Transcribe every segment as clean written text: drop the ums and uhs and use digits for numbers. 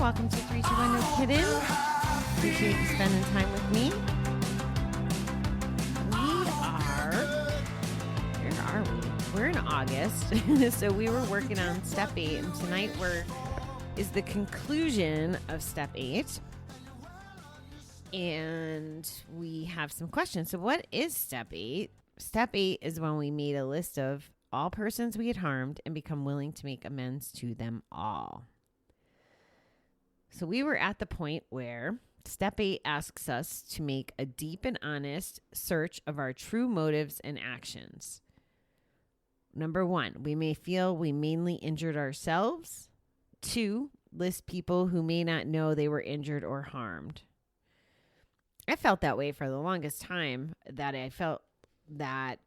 Welcome to 321 No Kiddin. Appreciate you spending time with me. Where are we? We're in August. So we were working on step 8, and tonight is the conclusion of step 8. And we have some questions. So what is step 8? Step 8 is when we made a list of all persons we had harmed and become willing to make amends to them all. So we were at the point where step 8 asks us to make a deep and honest search of our true motives and actions. Number 1, we may feel we mainly injured ourselves. 2, list people who may not know they were injured or harmed. I felt that way for the longest time, that I felt that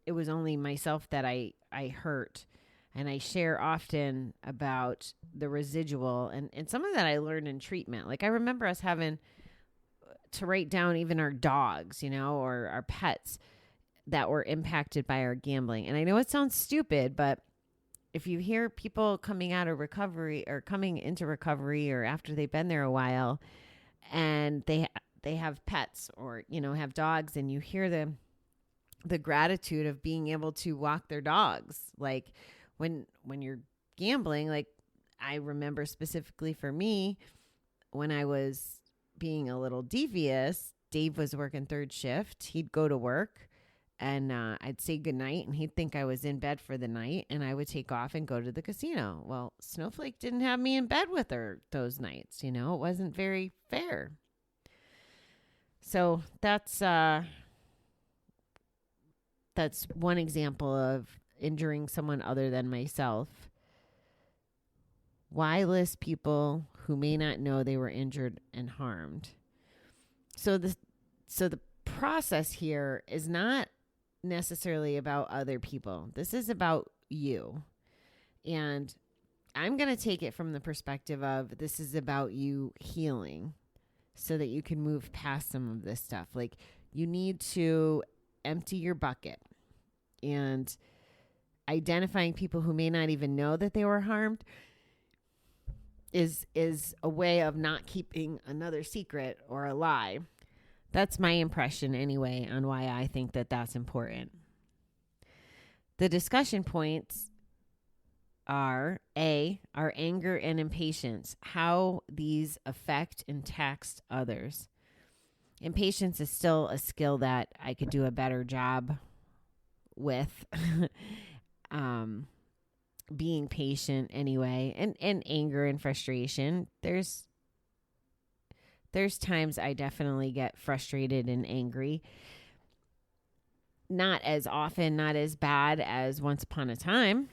it was only myself that I hurt. And I share often about the residual and some of that I learned in treatment. Like I remember us having to write down even our dogs, or our pets that were impacted by our gambling. And I know it sounds stupid, but if you hear people coming out of recovery or coming into recovery or after they've been there a while and they have pets or, have dogs, and you hear the gratitude of being able to walk their dogs. Like when you're gambling, like I remember specifically for me, when I was being a little devious, Dave was working third shift. He'd go to work and I'd say goodnight and he'd think I was in bed for the night and I would take off and go to the casino. Well, Snowflake didn't have me in bed with her those nights. It wasn't very fair. So that's one example of injuring someone other than myself. Why list people who may not know they were injured and harmed? So the process here is not necessarily about other people. This is about you. And I'm going to take it from the perspective of this is about you healing so that you can move past some of this stuff. Like you need to empty your bucket, and identifying people who may not even know that they were harmed is a way of not keeping another secret or a lie. That's my impression anyway on why I think that that's important. The discussion points are A, our anger and impatience, how these affect and tax others. Impatience is still a skill that I could do a better job with. Being patient anyway, and anger and frustration. There's times I definitely get frustrated and angry. Not as often, not as bad as once upon a time.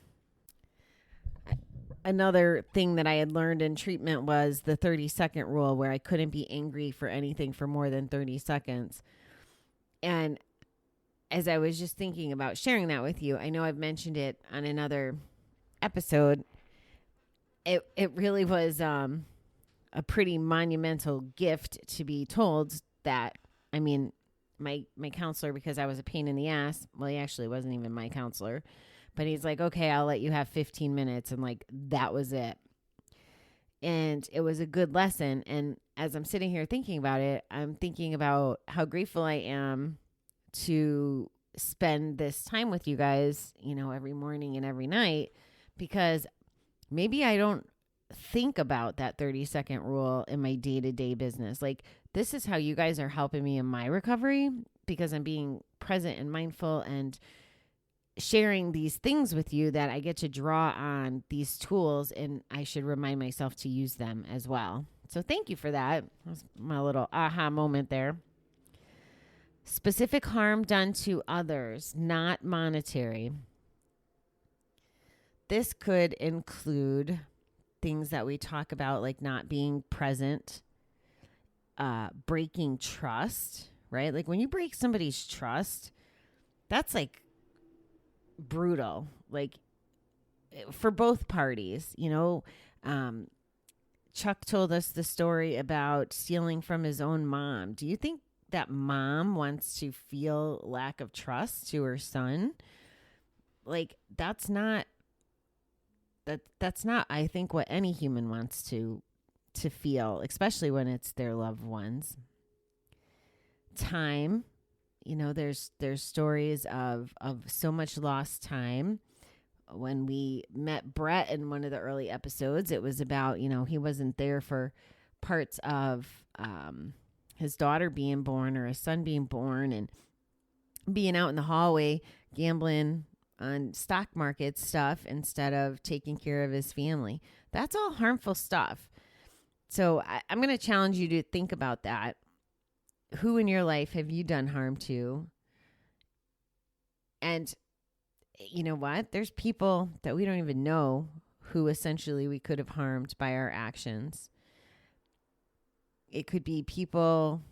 Another thing that I had learned in treatment was the 30-second rule, where I couldn't be angry for anything for more than 30 seconds. And as I was just thinking about sharing that with you, I know I've mentioned it on another episode. It really was a pretty monumental gift to be told that, my counselor, because I was a pain in the ass, well, he actually wasn't even my counselor, but he's like, okay, I'll let you have 15 minutes. And like, that was it. And it was a good lesson. And as I'm sitting here thinking about it, I'm thinking about how grateful I am to spend this time with you guys, every morning and every night, because maybe I don't think about that 30-second rule in my day-to-day business. Like, this is how you guys are helping me in my recovery, because I'm being present and mindful and sharing these things with you that I get to draw on these tools, and I should remind myself to use them as well. So thank you for that. That was my little aha moment there. Specific harm done to others, not monetary. This could include things that we talk about, like not being present, breaking trust, right? Like when you break somebody's trust, that's like brutal, like for both parties. Chuck told us the story about stealing from his own mom. Do you think that mom wants to feel lack of trust to her son? Like that's not, I think, what any human wants to to feel, especially when it's their loved ones. Time, there's stories of so much lost time. When we met Brett in one of the early episodes, it was about, he wasn't there for parts of his daughter being born or his son being born, and being out in the hallway gambling on stock market stuff instead of taking care of his family. That's all harmful stuff. So I'm going to challenge you to think about that. Who in your life have you done harm to? And you know what? There's people that we don't even know who essentially we could have harmed by our actions. It could be people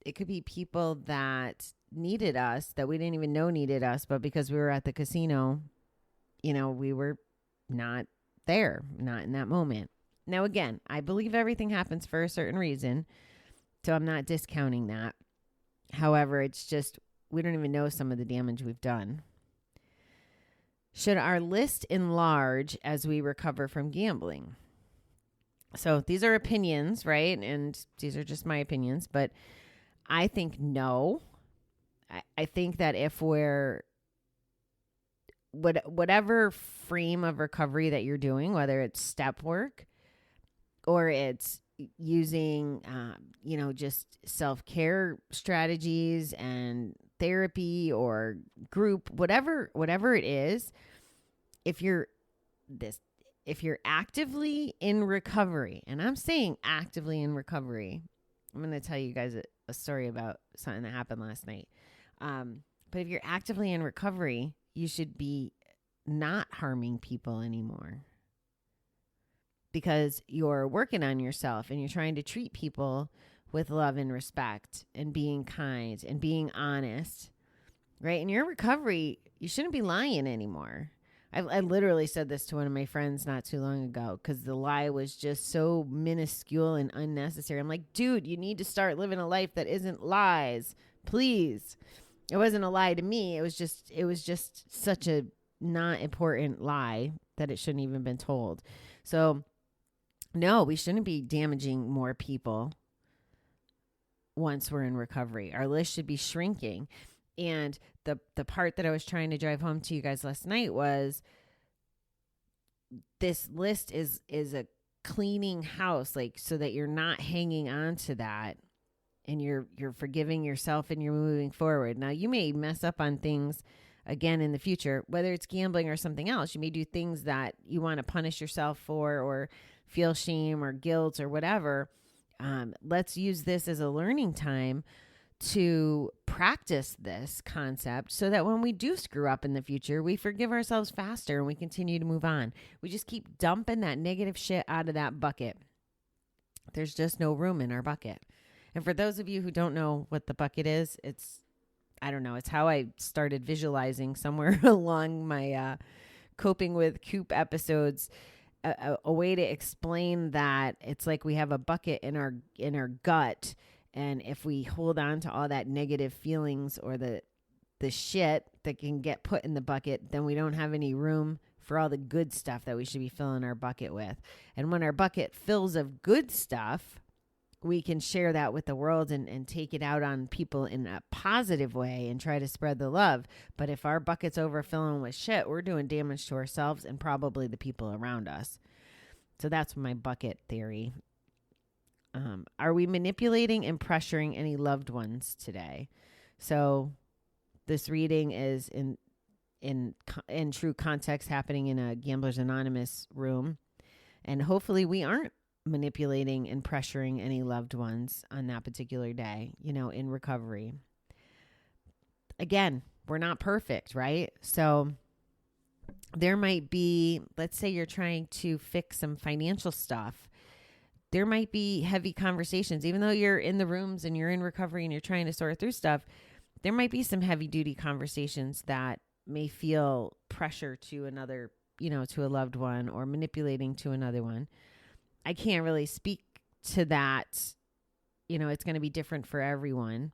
that needed us that we didn't even know needed us, but because we were at the casino, we were not there, not in that moment. Now, again, I believe everything happens for a certain reason, so I'm not discounting that. However, it's just we don't even know some of the damage we've done. Should our list enlarge as we recover from gambling? So these are opinions, right? And these are just my opinions, but I think no. I think that if we're whatever frame of recovery that you're doing, whether it's step work or it's using, just self-care strategies and therapy or group, whatever it is, if you're actively in recovery, and I'm saying actively in recovery, I'm going to tell you guys a story about something that happened last night. But if you're actively in recovery, you should be not harming people anymore, because you're working on yourself and you're trying to treat people with love and respect and being kind and being honest, right? In your recovery, you shouldn't be lying anymore. I literally said this to one of my friends not too long ago because the lie was just so minuscule and unnecessary. I'm like, dude, you need to start living a life that isn't lies, please. It wasn't a lie to me. It was just such a not important lie that it shouldn't even been told. So no, we shouldn't be damaging more people once we're in recovery. Our list should be shrinking. And the part that I was trying to drive home to you guys last night was this list is a cleaning house, like, so that you're not hanging on to that and you're forgiving yourself and you're moving forward. Now, you may mess up on things again in the future, whether it's gambling or something else. You may do things that you want to punish yourself for or feel shame or guilt or whatever. Let's use this as a learning time to practice this concept so that when we do screw up in the future, we forgive ourselves faster and we continue to move on. We just keep dumping that negative shit out of that bucket. There's just no room in our bucket. And for those of you who don't know what the bucket is, it's how I started visualizing somewhere along my coping with Cooped episodes. A way to explain that it's like we have a bucket in our gut. And if we hold on to all that negative feelings or the shit that can get put in the bucket, then we don't have any room for all the good stuff that we should be filling our bucket with. And when our bucket fills of good stuff, we can share that with the world and take it out on people in a positive way and try to spread the love. But if our bucket's overfilling with shit, we're doing damage to ourselves and probably the people around us. So that's my bucket theory. Are we manipulating and pressuring any loved ones today? So this reading is in true context happening in a Gamblers Anonymous room. And hopefully we aren't manipulating and pressuring any loved ones on that particular day, in recovery. Again, we're not perfect, right? So there might be, let's say you're trying to fix some financial stuff. There might be heavy conversations, even though you're in the rooms and you're in recovery and you're trying to sort through stuff. There might be some heavy duty conversations that may feel pressure to another, to a loved one or manipulating to another one. I can't really speak to that. It's going to be different for everyone.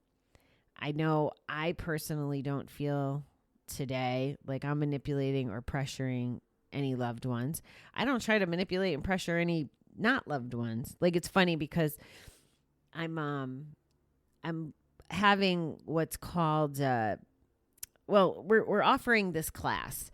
I know I personally don't feel today like I'm manipulating or pressuring any loved ones. I don't try to manipulate and pressure any not loved ones. Like, it's funny because I'm having what's called we're offering this class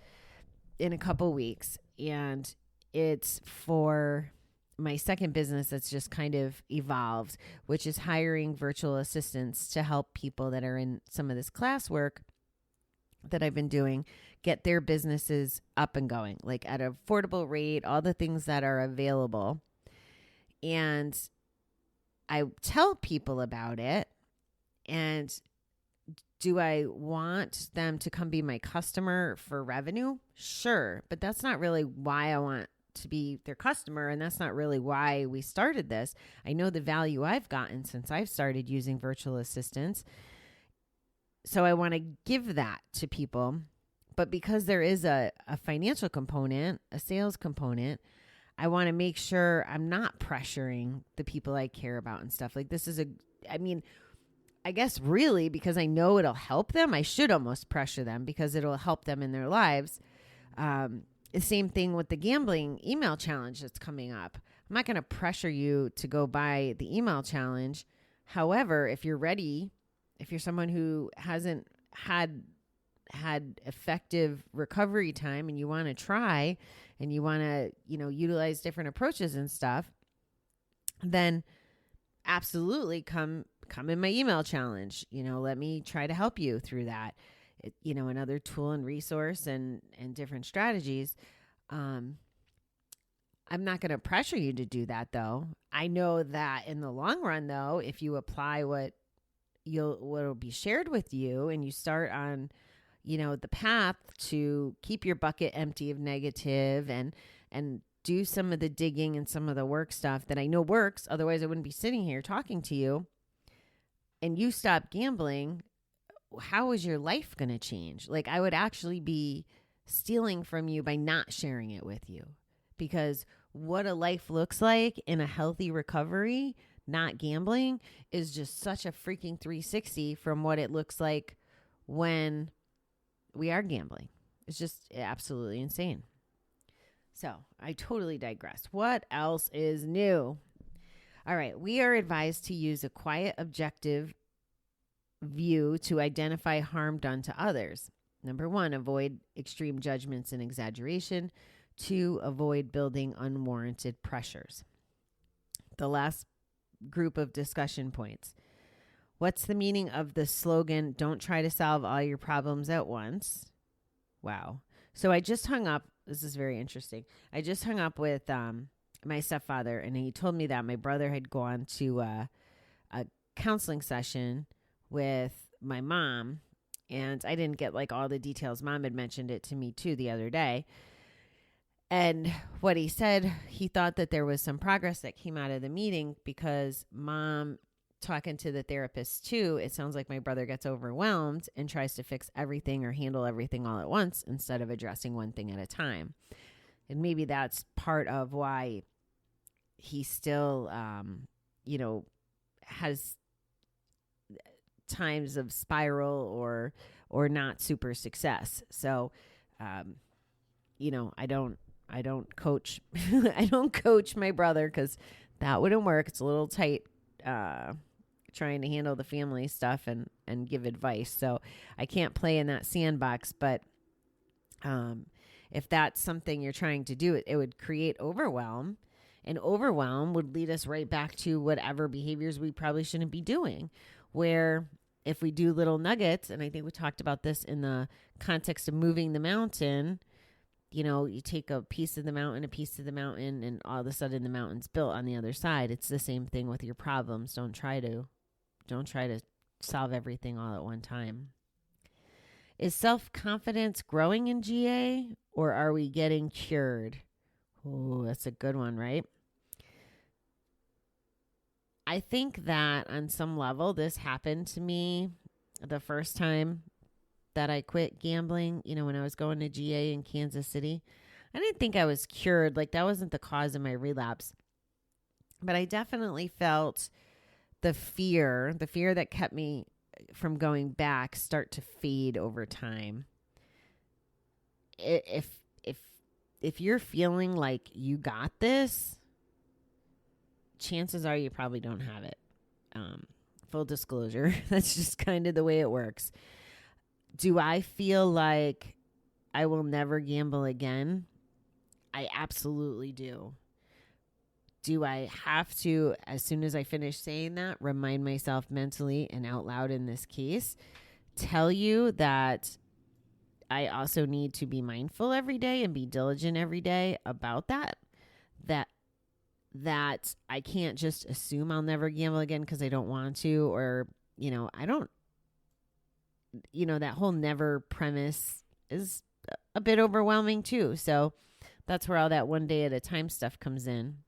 in a couple weeks, and it's for my second business that's just kind of evolved, which is hiring virtual assistants to help people that are in some of this class work that I've been doing get their businesses up and going, like at an affordable rate, all the things that are available. And I tell people about it. And do I want them to come be my customer for revenue? Sure. But that's not really why I want to be their customer. And that's not really why we started this. I know the value I've gotten since I've started using virtual assistants. So I want to give that to people. But because there is a financial component, a sales component, I want to make sure I'm not pressuring the people I care about and stuff. Like, this is I guess really, because I know it'll help them, I should almost pressure them because it'll help them in their lives. The same thing with the gambling email challenge that's coming up. I'm not going to pressure you to go buy the email challenge. However, if you're ready, if you're someone who hasn't had effective recovery time and you want to try and you want to, utilize different approaches and stuff, then absolutely come in my email challenge. Let me try to help you through that. Another tool and resource and different strategies. I'm not going to pressure you to do that, though. I know that in the long run, though, if you apply what will be shared with you and you start on, the path to keep your bucket empty of negative and do some of the digging and some of the work stuff that I know works. Otherwise, I wouldn't be sitting here talking to you. And you stop gambling, how is your life going to change? Like, I would actually be stealing from you by not sharing it with you, because what a life looks like in a healthy recovery, not gambling, is just such a freaking 360 from what it looks like when we are gambling. It's just absolutely insane. So I totally digress. What else is new? All right. We are advised to use a quiet, objective view to identify harm done to others. Number 1, avoid extreme judgments and exaggeration. 2, avoid building unwarranted pressures. The last group of discussion points. What's the meaning of the slogan, don't try to solve all your problems at once? Wow. So I just hung up. This is very interesting. I just hung up with my stepfather, and he told me that my brother had gone to a counseling session with my mom, and I didn't get like all the details. Mom had mentioned it to me too the other day. And what he said, he thought that there was some progress that came out of the meeting because mom, talking to the therapist too, it sounds like my brother gets overwhelmed and tries to fix everything or handle everything all at once instead of addressing one thing at a time. And maybe that's part of why he still, has times of spiral or not super success. So, I don't coach, I don't coach my brother because that wouldn't work. It's a little tight, trying to handle the family stuff and give advice. So I can't play in that sandbox, but, if that's something you're trying to do, it would create overwhelm, and overwhelm would lead us right back to whatever behaviors we probably shouldn't be doing, where if we do little nuggets, and I think we talked about this in the context of moving the mountain, you take a piece of the mountain, and all of a sudden the mountain's built on the other side. It's the same thing with your problems. Don't try to solve everything all at one time. Is self-confidence growing in GA, or are we getting cured? Oh, that's a good one, right? I think that on some level, this happened to me the first time that I quit gambling, when I was going to GA in Kansas City. I didn't think I was cured. Like, that wasn't the cause of my relapse. But I definitely felt the fear that kept me from going back start to fade over time. If you're feeling like you got this, chances are you probably don't have it. Full disclosure, that's just kind of the way it works. Do I feel like I will never gamble again? I absolutely do. Do I have to, as soon as I finish saying that, remind myself mentally and out loud in this case, tell you that I also need to be mindful every day and be diligent every day about that I can't just assume I'll never gamble again because I don't want to, or, I don't, that whole never premise is a bit overwhelming too. So that's where all that one day at a time stuff comes in.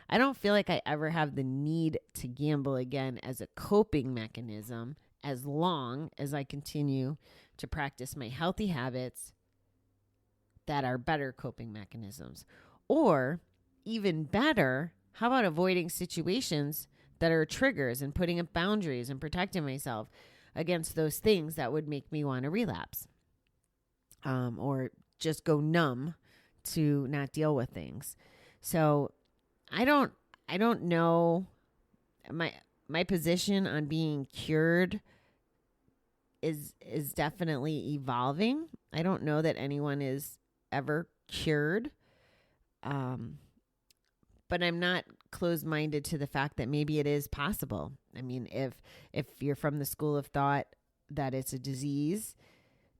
I don't feel like I ever have the need to gamble again as a coping mechanism as long as I continue to practice my healthy habits that are better coping mechanisms. Or even better, how about avoiding situations that are triggers and putting up boundaries and protecting myself against those things that would make me want to relapse, or just go numb to not deal with things. So I don't know. My position on being cured is definitely evolving. I don't know that anyone is ever cured. But I'm not closed-minded to the fact that maybe it is possible. I mean, if you're from the school of thought that it's a disease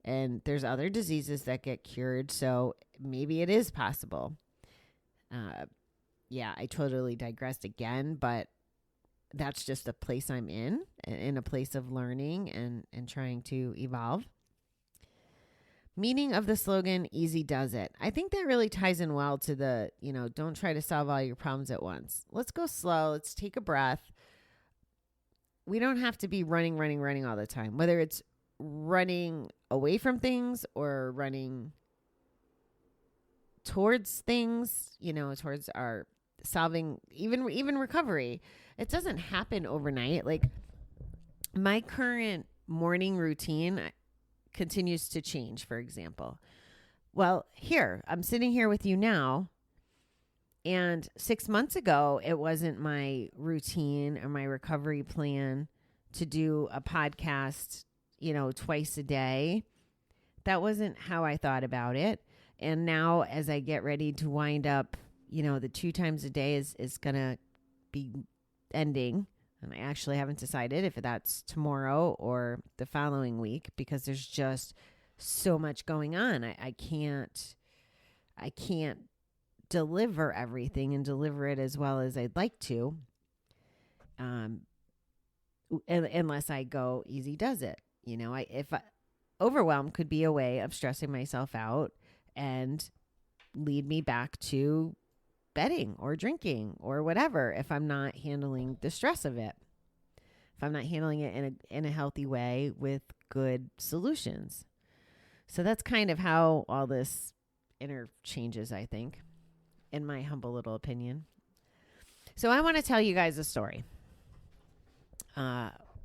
and there's other diseases that get cured, so maybe it is possible. Yeah, I totally digressed again, but that's just a place I'm in a place of learning and trying to evolve. Meaning of the slogan, easy does it. I think that really ties in well to the, don't try to solve all your problems at once. Let's go slow. Let's take a breath. We don't have to be running all the time, whether it's running away from things or running towards things, towards our solving, even recovery. It doesn't happen overnight. Like my current morning routine continues to change, for example. Well, I'm sitting here with you now, and 6 months ago, it wasn't my routine or my recovery plan to do a podcast, twice a day. That wasn't how I thought about it. And now as I get ready to wind up, the 2 times a day is going to be ending. And I actually haven't decided if that's tomorrow or the following week because there's just so much going on. I can't deliver everything and deliver it as well as I'd like to, unless I go easy does it. Overwhelm could be a way of stressing myself out and lead me back to betting or drinking or whatever if I'm not handling the stress of it. If I'm not handling it in a healthy way with good solutions. So that's kind of how all this interchanges, I think, in my humble little opinion. So I want to tell you guys a story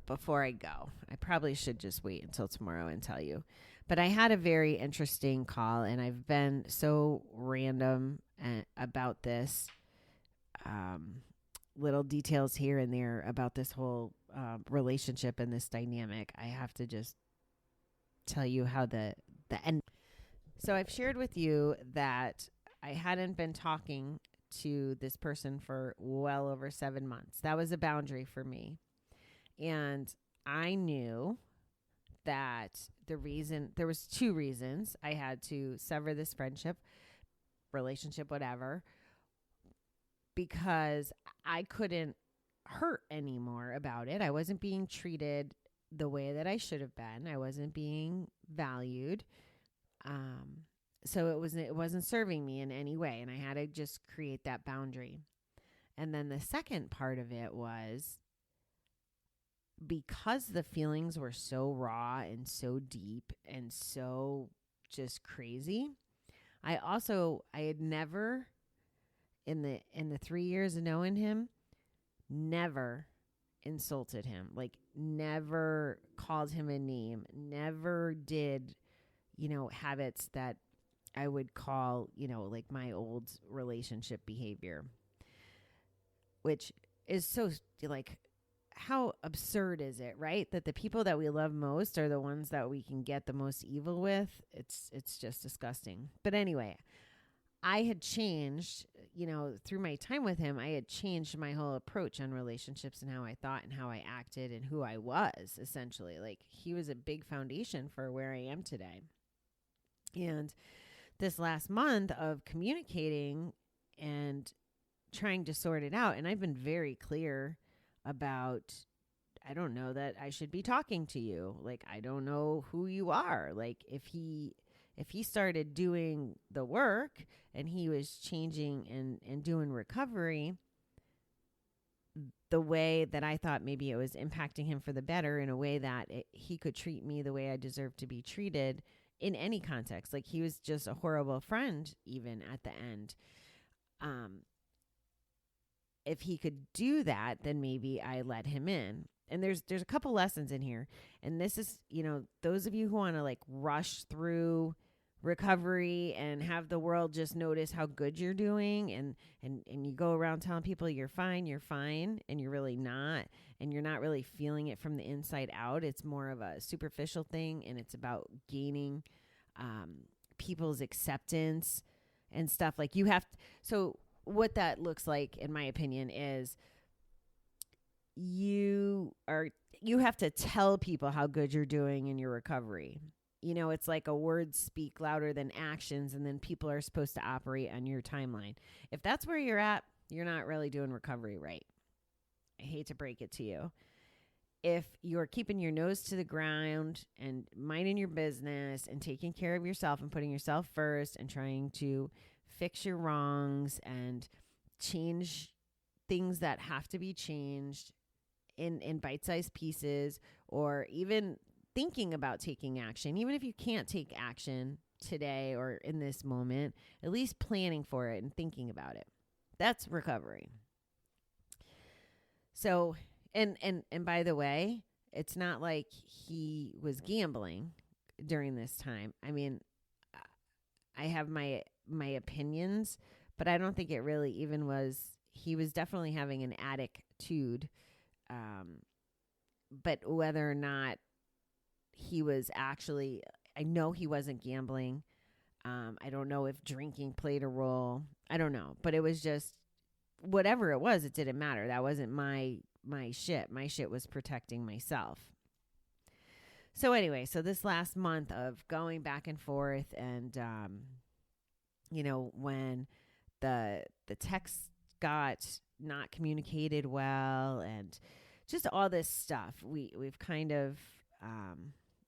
before I go. I probably should just wait until tomorrow and tell you. But I had a very interesting call, and I've been so random about this, little details here and there about this whole relationship and this dynamic. I have to just tell you how the end. So I've shared with you that I hadn't been talking to this person for well over 7 months. That was a boundary for me. And I knew that there was 2 reasons I had to sever this friendship, relationship, whatever, because I couldn't hurt anymore about it. I wasn't being treated the way that I should have been. I wasn't being valued. So it wasn't serving me in any way. And I had to just create that boundary. And then the second part of it was because the feelings were so raw and so deep and so just crazy. I had never in the 3 years of knowing him, never insulted him, like never called him a name, never did, habits that I would call, like my old relationship behavior, which is so like, how absurd is it, right? That the people that we love most are the ones that we can get the most evil with. It's just disgusting. But anyway, I had changed, through my time with him, I had changed my whole approach on relationships and how I thought and how I acted and who I was, essentially. Like, he was a big foundation for where I am today. And this last month of communicating and trying to sort it out, and I've been very clear about, I don't know that I should be talking to you. Like, I don't know who you are. Like, if he started doing the work and he was changing and doing recovery the way that I thought maybe it was impacting him for the better, in a way that he could treat me the way I deserve to be treated in any context. Like, he was just a horrible friend even at the end. If he could do that, then maybe I let him in. And there's a couple lessons in here. And this is, those of you who want to like rush through recovery and have the world just notice how good you're doing, and you go around telling people you're fine, and you're really not, and you're not really feeling it from the inside out. It's more of a superficial thing, and it's about gaining people's acceptance and stuff. Like, you have so what that looks like, in my opinion, is you have to tell people how good you're doing in your recovery. It's like a words speak louder than actions, and then people are supposed to operate on your timeline. If that's where you're at, you're not really doing recovery right. I hate to break it to you. If you're keeping your nose to the ground and minding your business and taking care of yourself and putting yourself first and trying to fix your wrongs and change things that have to be changed in bite-sized pieces, or even thinking about taking action, even if you can't take action today or in this moment, at least planning for it and thinking about it. That's recovery. So, and by the way, it's not like he was gambling during this time. I mean, I have my opinions, but I don't think it really even was. He was definitely having an attitude, but whether or not he was actually, I know he wasn't gambling. I don't know if drinking played a role. I don't know, but it was just, whatever it was, it didn't matter. That wasn't my shit. My shit was protecting myself. So anyway, so this last month of going back and forth, and when the text got not communicated well, and just all this stuff, we've kind of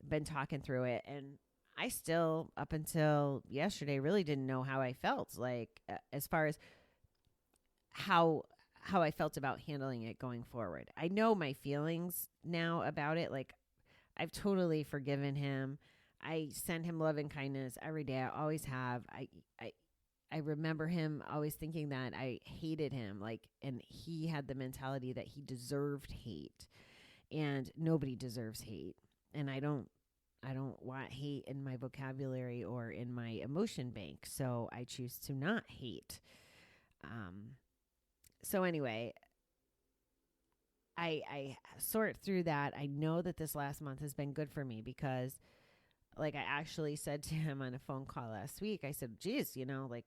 been talking through it, and I still, up until yesterday, really didn't know how I felt, like as far as how I felt about handling it going forward. I know my feelings now about it. Like, I've totally forgiven him. I send him love and kindness every day. I always have. I remember him always thinking that I hated him, like, and he had the mentality that he deserved hate, and nobody deserves hate. And I don't want hate in my vocabulary or in my emotion bank. So I choose to not hate. So anyway, I sort through that. I know that this last month has been good for me, because like, I actually said to him on a phone call last week, I said, geez, like,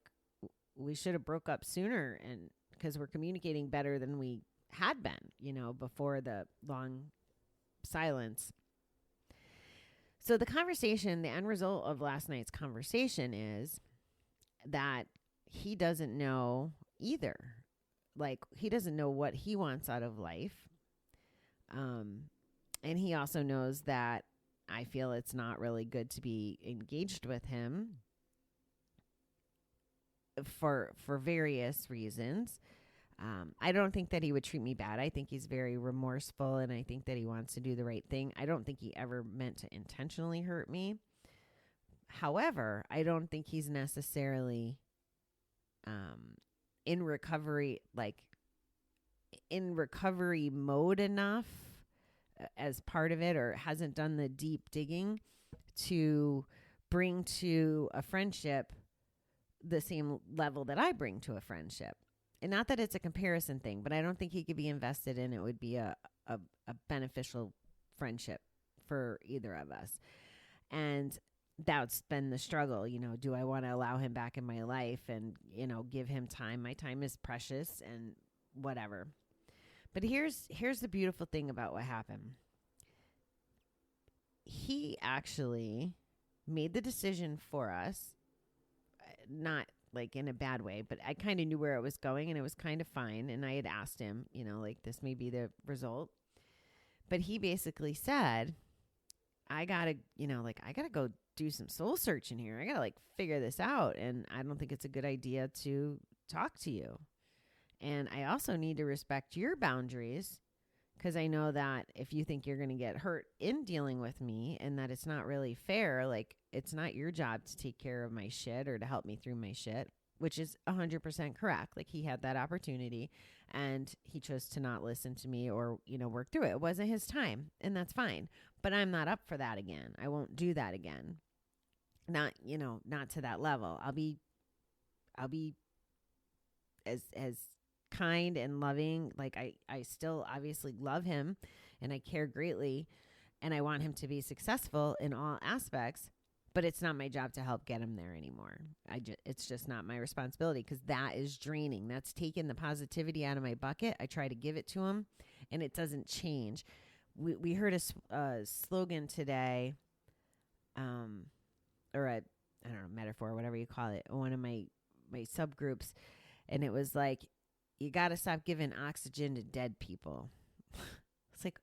we should have broke up sooner, and because we're communicating better than we had been, before the long silence. So the end result of last night's conversation is that he doesn't know either. Like, he doesn't know what he wants out of life. And he also knows that I feel it's not really good to be engaged with him for various reasons. I don't think that he would treat me bad. I think he's very remorseful, and I think that he wants to do the right thing. I don't think he ever meant to intentionally hurt me. However, I don't think he's necessarily in recovery mode enough as part of it, or hasn't done the deep digging to bring to a friendship the same level that I bring to a friendship. And not that it's a comparison thing, but I don't think he could be invested in it would be a beneficial friendship for either of us. And that's been the struggle. Do I want to allow him back in my life and, give him time? My time is precious and whatever. But here's the beautiful thing about what happened. He actually made the decision for us, not like in a bad way, but I kind of knew where it was going and it was kind of fine. And I had asked him, like this may be the result. But he basically said, I gotta go do some soul searching here. I gotta figure this out. And I don't think it's a good idea to talk to you. And I also need to respect your boundaries, because I know that if you think you're going to get hurt in dealing with me and that it's not really fair, it's not your job to take care of my shit or to help me through my shit, which is 100% correct. He had that opportunity and he chose to not listen to me or, work through it. It wasn't his time, and that's fine. But I'm not up for that again. I won't do that again. Not to that level. I'll be as kind and loving. I still obviously love him and I care greatly and I want him to be successful in all aspects, but it's not my job to help get him there anymore. It's just not my responsibility, because that is draining. That's taking the positivity out of my bucket. I try to give it to him and it doesn't change. We heard a slogan today, or a, I don't know, metaphor, whatever you call it, one of my subgroups. And it was you got to stop giving oxygen to dead people. It's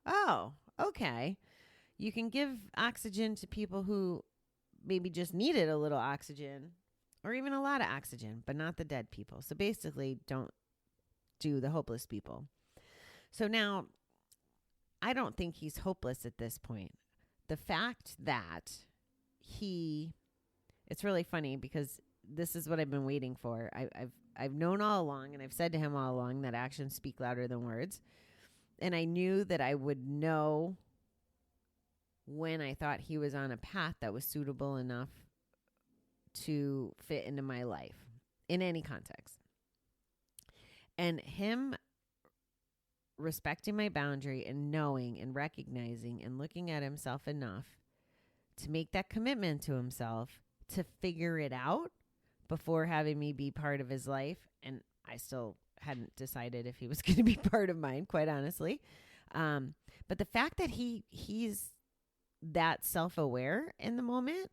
oh, okay. You can give oxygen to people who maybe just needed a little oxygen or even a lot of oxygen, but not the dead people. So basically, don't do the hopeless people. So now, I don't think he's hopeless at this point. The fact that it's really funny because this is what I've been waiting for. I've known all along, and I've said to him all along that actions speak louder than words. And I knew that I would know when I thought he was on a path that was suitable enough to fit into my life in any context. And him respecting my boundary and knowing and recognizing and looking at himself enough to make that commitment to himself to figure it out before having me be part of his life. And I still hadn't decided if he was going to be part of mine, quite honestly. But the fact that he's that self-aware in the moment,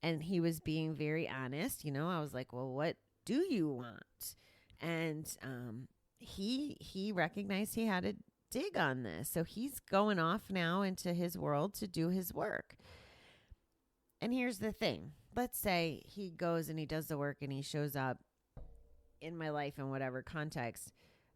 and he was being very honest, I was like, well, what do you want? And he recognized he had to dig on this. So he's going off now into his world to do his work. And here's the thing. Let's say he goes and he does the work and he shows up in my life in whatever context.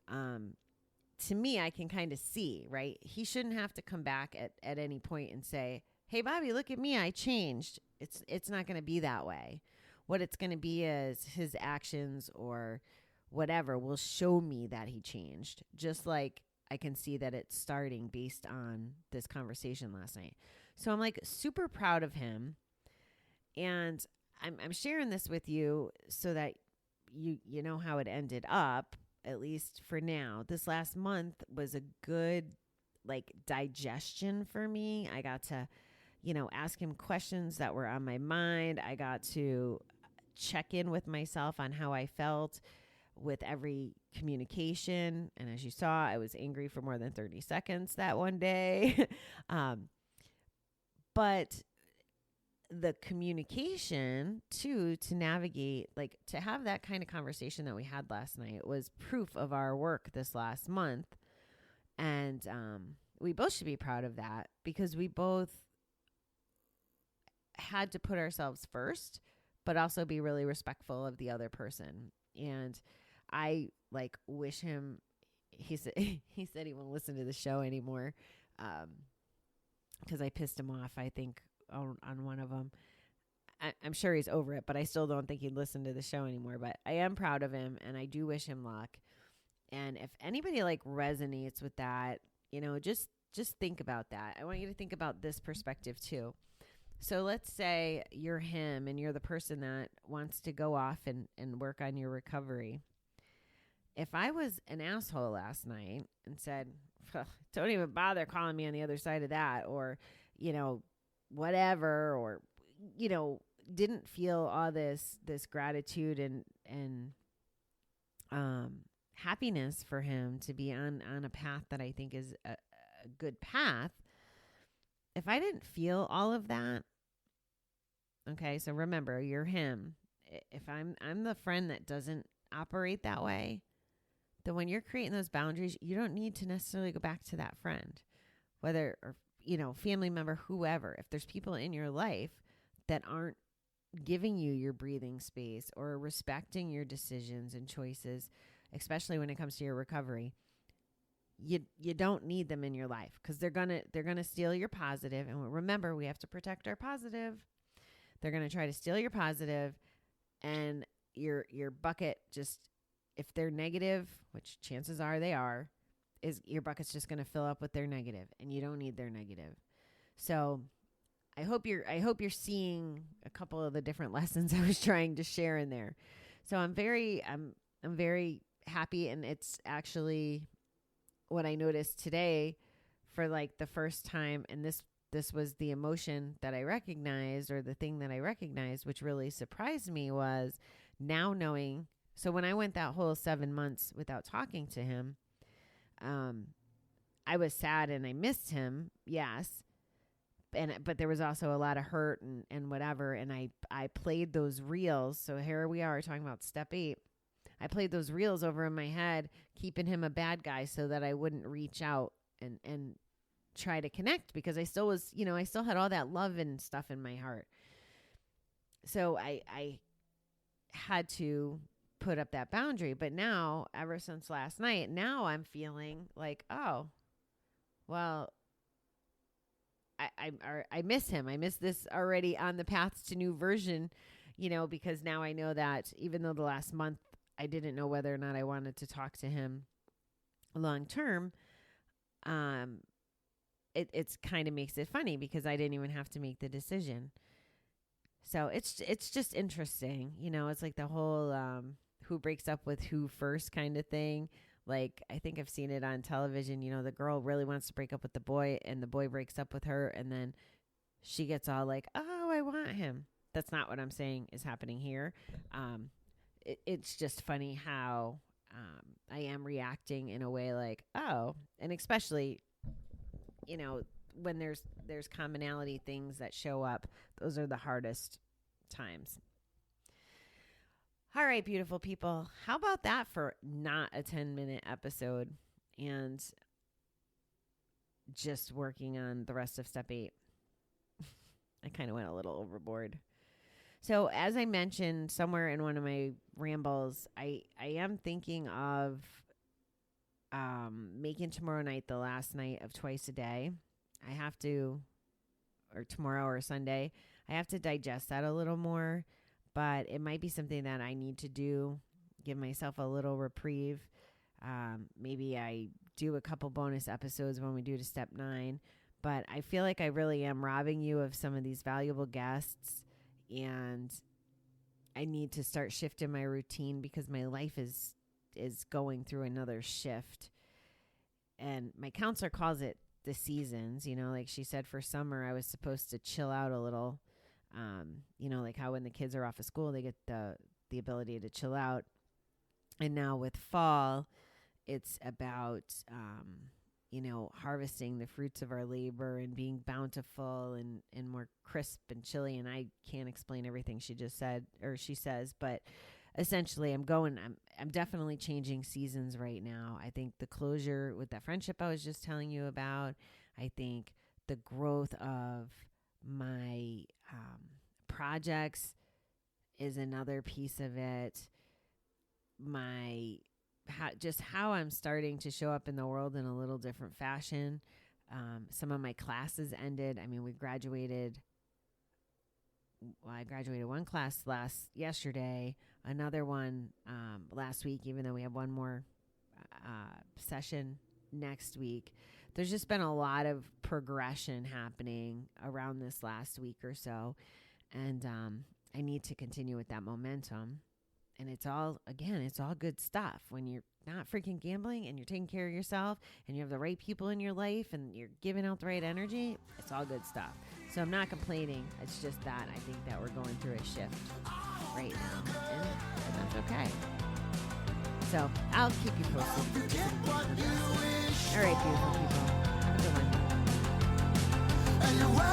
To me, I can kind of see, right? He shouldn't have to come back at any point and say, hey, Bobby, look at me. I changed. It's not going to be that way. What it's going to be is his actions or whatever will show me that he changed. Just like I can see that it's starting based on this conversation last night. So I'm super proud of him. And I'm sharing this with you so that you know how it ended up, at least for now. This last month was a good digestion for me. I got to, ask him questions that were on my mind. I got to check in with myself on how I felt with every communication. And as you saw, I was angry for more than 30 seconds that one day. But the communication too, to navigate, to have that kind of conversation that we had last night was proof of our work this last month. And we both should be proud of that, because we both had to put ourselves first, but also be really respectful of the other person. And I wish him, he said he won't listen to the show anymore. Cause I pissed him off, I think, on one of them. I'm sure he's over it, but I still don't think he'd listen to the show anymore. But I am proud of him, and I do wish him luck. And if anybody resonates with that, just think about that. I want you to think about this perspective too. So let's say you're him and you're the person that wants to go off and work on your recovery. if I was an asshole last night and said, don't even bother calling me on the other side of that, or, whatever, or, didn't feel all this gratitude and happiness for him to be on a path that I think is a good path. If I didn't feel all of that, okay, so remember, you're him. If I'm the friend that doesn't operate that way, then when you're creating those boundaries, you don't need to necessarily go back to that friend, whether, or, family member, whoever. If there's people in your life that aren't giving you your breathing space or respecting your decisions and choices, especially when it comes to your recovery, you don't need them in your life, because they're gonna steal your positive. And remember, we have to protect our positive. They're gonna try to steal your positive, and your bucket, just, if they're negative, which chances are they are, is your bucket's just gonna fill up with their negative, and you don't need their negative. So I hope you're seeing a couple of the different lessons I was trying to share in there. So I'm very happy, and it's actually what I noticed today for like the first time, and this was the emotion that I recognized, or the thing that I recognized, which really surprised me, was now knowing. So when I went that whole 7 months without talking to him, I was sad and I missed him. Yes. But there was also a lot of hurt and whatever. And I played those reels. So here we are talking about step 8. I played those reels over in my head, keeping him a bad guy so that I wouldn't reach out and try to connect, because I still was, I still had all that love and stuff in my heart. So I had to put up that boundary. But now, ever since last night, now I'm feeling like, oh, well, I miss him. I miss this already on the path to new version, because now I know that even though the last month I didn't know whether or not I wanted to talk to him long term, it's kind of makes it funny, because I didn't even have to make the decision. So it's just interesting. It's like the whole who breaks up with who first kind of thing. Like, I think I've seen it on television. The girl really wants to break up with the boy, and the boy breaks up with her, and then she gets all like, oh, I want him. That's not what I'm saying is happening here. It's just funny how I am reacting in a way like, oh, and especially, when there's commonality things that show up, those are the hardest times. All right, beautiful people. How about that for not a 10-minute episode and just working on the rest of step 8? I kind of went a little overboard. So as I mentioned somewhere in one of my rambles, I am thinking of making tomorrow night the last night of twice a day. I have to, or tomorrow or Sunday, I have to digest that a little more, but it might be something that I need to do, give myself a little reprieve. Maybe I do a couple bonus episodes when we do to step 9, but I feel like I really am robbing you of some of these valuable guests, and I need to start shifting my routine, because my life is going through another shift. And my counselor calls it the seasons, like she said, for summer, I was supposed to chill out a little. Like how when the kids are off of school, they get the ability to chill out. And now with fall, it's about, harvesting the fruits of our labor and being bountiful and more crisp and chilly. And I can't explain everything she just said, or she says, but essentially I'm definitely changing seasons right now. I think the closure with that friendship I was just telling you about, I think the growth of my projects is another piece of it. How I'm starting to show up in the world in a little different fashion. Some of my classes ended. I mean, I graduated one class yesterday, another one last week, even though we have one more session next week. There's just been a lot of progression happening around this last week or so. And I need to continue with that momentum. And it's all good stuff. When you're not freaking gambling and you're taking care of yourself and you have the right people in your life and you're giving out the right energy, it's all good stuff. So I'm not complaining. It's just that I think that we're going through a shift right now. And that's okay. So I'll keep you posted. All right, beautiful people. Have a good one.